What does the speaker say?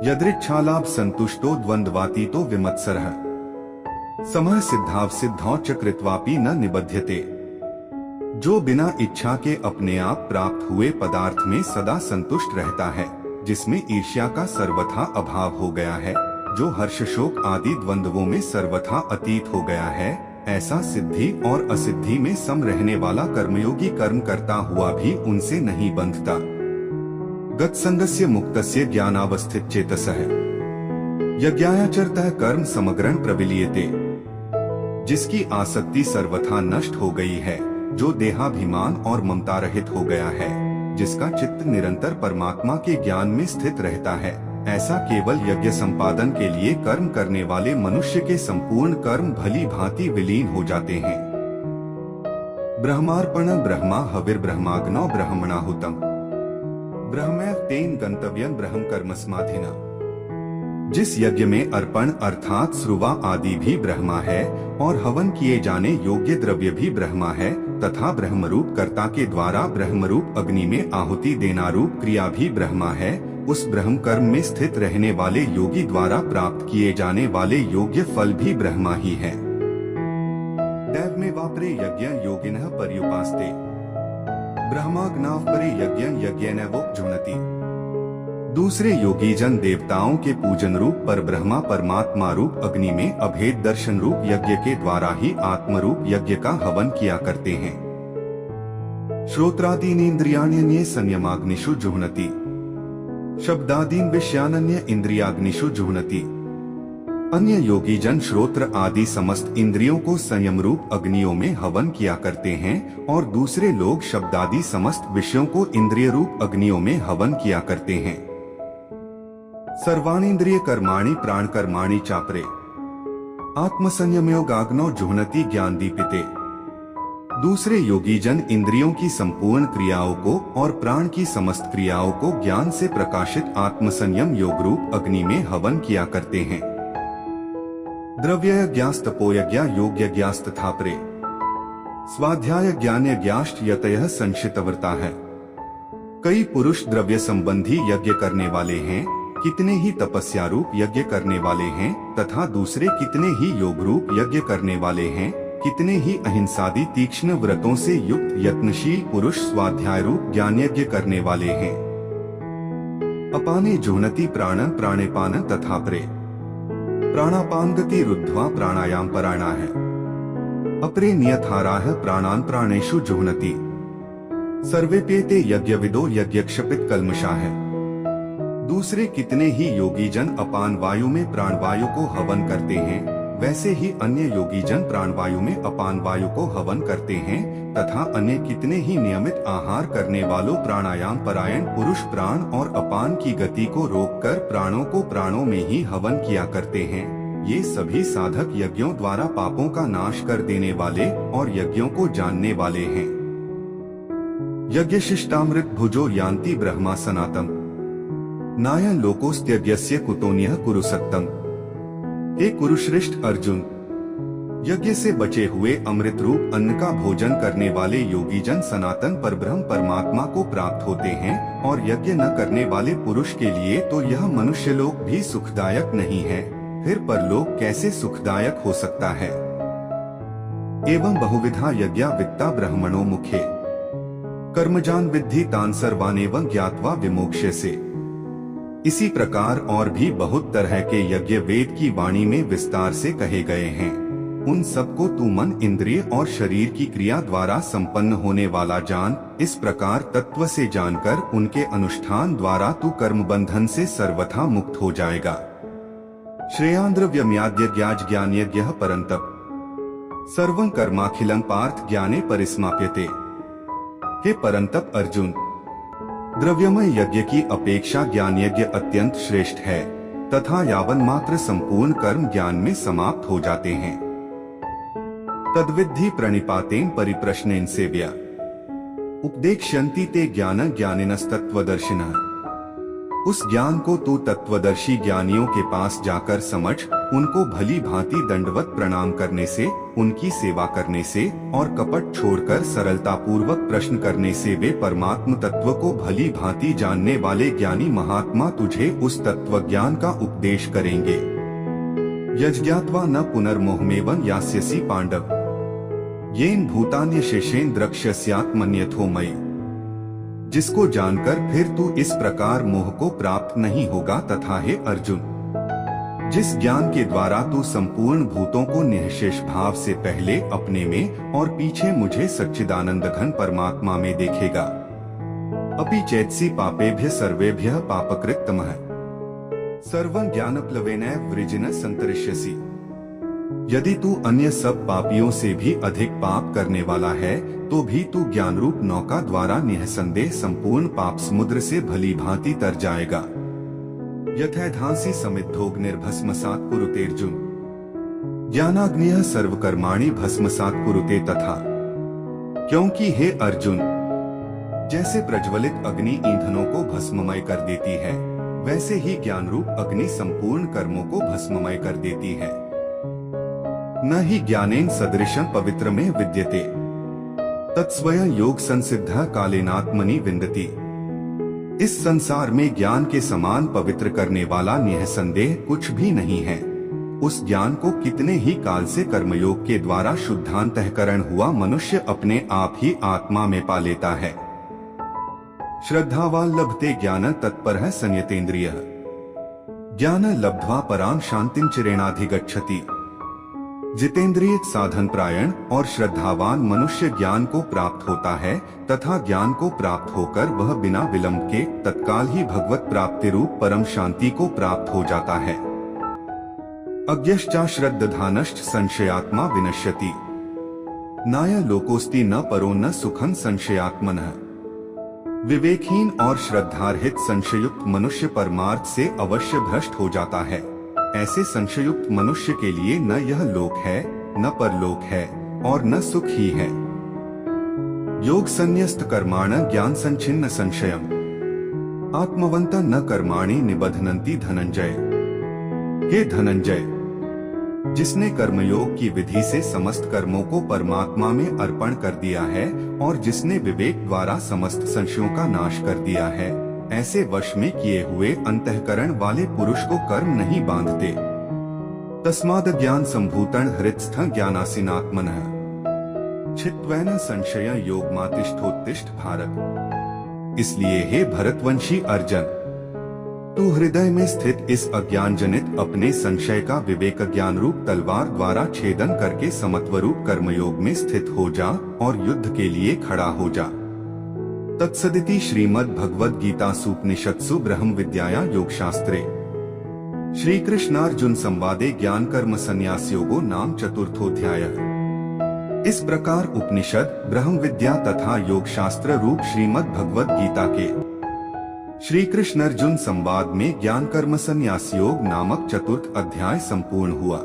यदृच्छालाभ संतुष्टो द्वंद्वातीतो विमत्सरः समः सिद्धाव सिद्धौ च कृत्वापि न निबध्यते। जो बिना इच्छा के अपने आप प्राप्त हुए पदार्थ में सदा संतुष्ट रहता है, जिसमें ईर्ष्या का सर्वथा अभाव हो गया है, जो हर्ष शोक आदि द्वंद्वों में सर्वथा अतीत हो गया है, ऐसा सिद्धि और असिद्धि में सम रहने वाला कर्मयोगी कर्म करता हुआ भी उनसे नहीं बंधता। गतसंगस्य मुक्तस्य ज्ञानावस्थित चेतसः यज्ञायाचरतः कर्म समग्रं प्रविलीयते। जिसकी आसक्ति सर्वथा नष्ट हो गई है, जो देहाभिमान और ममता रहित हो गया है, जिसका चित्त निरंतर परमात्मा के ज्ञान में स्थित रहता है, ऐसा केवल यज्ञ संपादन के लिए कर्म करने वाले मनुष्य के संपूर्ण कर्म भली भांति विलीन हो जाते हैं। ब्रह्मार्पण ब्रह्मा हविर्ब्रह्माग्नौ ब्रह्मणाहुतम् ब्रह्मैव तेन गंतव्यं ब्रह्म कर्मस्माधिना। जिस यज्ञ में अर्पण अर्थात श्रुवा आदि भी ब्रह्मा है और हवन किए जाने योग्य द्रव्य भी ब्रह्मा है तथा ब्रह्मरूप कर्ता के द्वारा ब्रह्मरूप अग्नि में आहुति देना रूप क्रिया भी ब्रह्मा है, उस ब्रह्म कर्म में स्थित रहने वाले योगी द्वारा प्राप्त किए जाने वाले योग्य फल भी ब्रह्मा ही है। दैव में वापरे यज्ञ योगिनः पर्युपास्ते ब्रह्माग्नाव परे यज्ञ यज्ञेनैवोपजुह्नति। दूसरे योगी जन देवताओं के पूजन रूप पर ब्रह्मा परमात्मा रूप अग्नि में अभेद दर्शन रूप यज्ञ के द्वारा ही आत्म रूप यज्ञ का हवन किया करते हैं। श्रोत्रादीन इंद्रियाण्यन्ये संयमाग्निषु जुह्नति शब्दादीन विषयानन्य इंद्रियाग्निषु जुह्नति। अन्य योगी जन श्रोत्र आदि समस्त इंद्रियों को संयम रूप अग्नियों में हवन किया करते हैं और दूसरे लोग शब्दादि समस्त विषयों को इंद्रिय रूप अग्नियों में हवन किया करते हैं। सर्वाणींद्रिय कर्माणि प्राण कर्माणि चापरे आत्मसंयमयोगाग्नौ जुह्नति ज्ञान दीपिते। दूसरे योगी जन इंद्रियों की संपूर्ण क्रियाओं को और प्राण की समस्त क्रियाओं को ज्ञान से प्रकाशित आत्मसंयम योग रूप अग्नि में हवन किया करते हैं। द्रव्ययज्ञास्तपोयज्ञ योगयज्ञास्तथा परे स्वाध्याय ज्ञानयज्ञाश्च यतयः संशितव्रता है। कई पुरुष द्रव्य संबंधी यज्ञ करने वाले हैं, कितने ही तपस्या रूप यज्ञ करने वाले हैं तथा दूसरे कितने ही योग रूप यज्ञ करने वाले हैं, कितने ही अहिंसादि तीक्ष्ण व्रतों से युक्त यत्नशील पुरुष स्वाध्याय रूप ज्ञान यज्ञ करने वाले हैं। अपाने जुह्नति प्राण प्राणेपान तथा परे प्राणापान गति रुद्ध्वा प्राणायाम परायणा है। अपरे नियताहारः प्राणान प्राणेषु जुह्नति सर्वेप्येते यज्ञविदो यज्ञक्षपित कल्मषा है। दूसरे कितने ही योगी जन अपान वायु में प्राण वायु को हवन करते हैं, वैसे ही अन्य योगी जन प्राण वायु में अपान वायु को हवन करते हैं तथा अन्य कितने ही नियमित आहार करने वालों प्राणायाम परायण पुरुष प्राण और अपान की गति को रोककर प्राणों को प्राणों में ही हवन किया करते हैं। ये सभी साधक यज्ञों द्वारा पापों का नाश कर देने वाले और यज्ञों को जानने वाले हैं। यज्ञ शिष्टामृत भुजो यान्ति ब्रह्मा सनातम नायं लोकोस्त्यज्ञस्य कुतोन्यः कुरुसत्तम। हे कुरुश्रेष्ठ अर्जुन, यज्ञ से बचे हुए अमृत रूप अन्न का भोजन करने वाले योगी जन सनातन परब्रह्म परमात्मा को प्राप्त होते हैं और यज्ञ न करने वाले पुरुष के लिए तो यह मनुष्य लोक भी सुखदायक नहीं है, फिर परलोक कैसे सुखदायक हो सकता है। एवं बहुविधा यज्ञा वित्ता ब्रह्मणो मुखे कर्मजान विद्धि तान सर्वानेवं ज्ञात्वा विमोक्ष्यसे। इसी प्रकार और भी बहुत तरह के यज्ञ वेद की वाणी में विस्तार से कहे गए हैं। उन सबको तू मन इंद्रिय और शरीर की क्रिया द्वारा संपन्न होने वाला जान। इस प्रकार तत्व से जानकर उनके अनुष्ठान द्वारा तू कर्म बंधन से सर्वथा मुक्त हो जाएगा। श्रेयान्द्रव्यम्याद्यज्ञाज ज्ञानयज्ञः परन्तप सर्वं कर्माखिलं पार्थ ज्ञाने परिसमाप्यते। हे परंतप अर्जुन, द्रव्यमय यज्ञ की अपेक्षा ज्ञान यज्ञ अत्यंत श्रेष्ठ है तथा यावन मात्र संपूर्ण कर्म ज्ञान में समाप्त हो जाते हैं। तद्विद्धि प्रणिपातेन परिप्रश्नेन सेव्या उपदेक्ष्यन्ति ते ज्ञान ज्ञानिनस्तत्वदर्शिनः। उस ज्ञान को तू तत्वदर्शी ज्ञानियों के पास जाकर समझ उनको भली भांति दंडवत प्रणाम करने से, उनकी सेवा करने से और कपट छोड़कर सरलता पूर्वक प्रश्न करने से वे परमात्म तत्व को भली भांति जानने वाले ज्ञानी महात्मा तुझे उस तत्व ज्ञान का उपदेश करेंगे। यज्ञात्वा न पुनर्मोहमेवं यास्यसि पांडव, येन भूतान्य शेषेन्द्रक्ष्यस्यात्मन्यथो मयि। जिसको जानकर फिर तू इस प्रकार मोह को प्राप्त नहीं होगा, तथा हे अर्जुन, जिस ज्ञान के द्वारा तू संपूर्ण भूतों को निःशेष भाव से पहले अपने में और पीछे मुझे सच्चिदानंद घन परमात्मा में देखेगा। अपि चेत्सि पापेभ्य सर्वेभ्यः पापकृत्तमः, सर्वं ज्ञानप्लवेनैव वृजिनः सन्तरिष्यसि। यदि तू अन्य सब पापियों से भी अधिक पाप करने वाला है, तो भी तू ज्ञान रूप नौका द्वारा निःसंदेह संपूर्ण पाप समुद्र से भली भांति तर जाएगा। यथैधांसि समिद्धोऽग्निर्भस्मसात् कुरुतेऽर्जुन, ज्ञानाग्निः सर्वकर्माणि भस्मसात् कुरुते तथा। क्योंकि हे अर्जुन, जैसे प्रज्वलित अग्नि ईंधनों को भस्ममय कर देती है, वैसे ही ज्ञान रूप अग्नि संपूर्ण कर्मों को भस्ममय कर देती है। न ही ज्ञानेन सदृशं पवित्र में विद्यते, तत्स्वयं योग संसिद्ध कालेनात्मनि विन्दति। इस संसार में ज्ञान के समान पवित्र करने वाला निःसंदेह कुछ भी नहीं है। उस ज्ञान को कितने ही काल से कर्मयोग के द्वारा शुद्धांतःकरण हुआ मनुष्य अपने आप ही आत्मा में पा लेता है। श्रद्धावान् लभते ज्ञान तत्परः संयतेन्द्रियः, ज्ञान लब्ध्वा परां शांतिं चिरेणाधिगच्छति। जितेंद्रिय साधन प्रायण और श्रद्धावान मनुष्य ज्ञान को प्राप्त होता है, तथा ज्ञान को प्राप्त होकर वह बिना विलंब के तत्काल ही भगवत प्राप्ति रूप परम शांति को प्राप्त हो जाता है। अज्ञश्चा श्रद्धानश्च संशयात्मा विनश्यति, नाय लोकोस्ति न परो न सुखं संशयात्मनः। विवेकहीन और श्रद्धारहित संशयुक्त मनुष्य परमार्थ से अवश्य भ्रष्ट हो जाता है। ऐसे संशयुक्त मनुष्य के लिए न यह लोक है, न परलोक है और न सुख ही है। योग संन्यस्त कर्माण ज्ञान संचिन्न संशयम्, आत्मवंत न कर्माणि निबध्नन्ति धनंजय। हे धनंजय, जिसने कर्मयोग की विधि से समस्त कर्मों को परमात्मा में अर्पण कर दिया है और जिसने विवेक द्वारा समस्त संशयों का नाश कर दिया है, ऐसे वश में किए हुए अंतःकरण वाले पुरुष को कर्म नहीं बांधते। तस्माद् ज्ञान संभूतं हृत्स्थ ज्ञानासीनात्मनः, छित्त्वेन संशय योगमातिष्ठोत्तिष्ठ भारत। इसलिए हे भरतवंशी अर्जुन, तू हृदय में स्थित इस अज्ञान जनित अपने संशय का विवेक ज्ञान रूप तलवार द्वारा छेदन करके समत्वरूप कर्मयोग में स्थित हो जा और युद्ध के लिए खड़ा हो जा। तत्सदिति श्रीमद् भगवद गीतासूपनिषत्सु ब्रह्म विद्याया योगशास्त्रे श्रीकृष्णार्जुन संवादे ज्ञान कर्म संन्यास योगो नाम चतुर्थोऽध्यायः। इस प्रकार उपनिषद, ब्रह्म विद्या तथा योग शास्त्र रूप श्रीमद् भगवद गीता के श्री कृष्ण अर्जुन संवाद में ज्ञान कर्म संन्यास योग नामक चतुर्थ अध्याय संपूर्ण हुआ।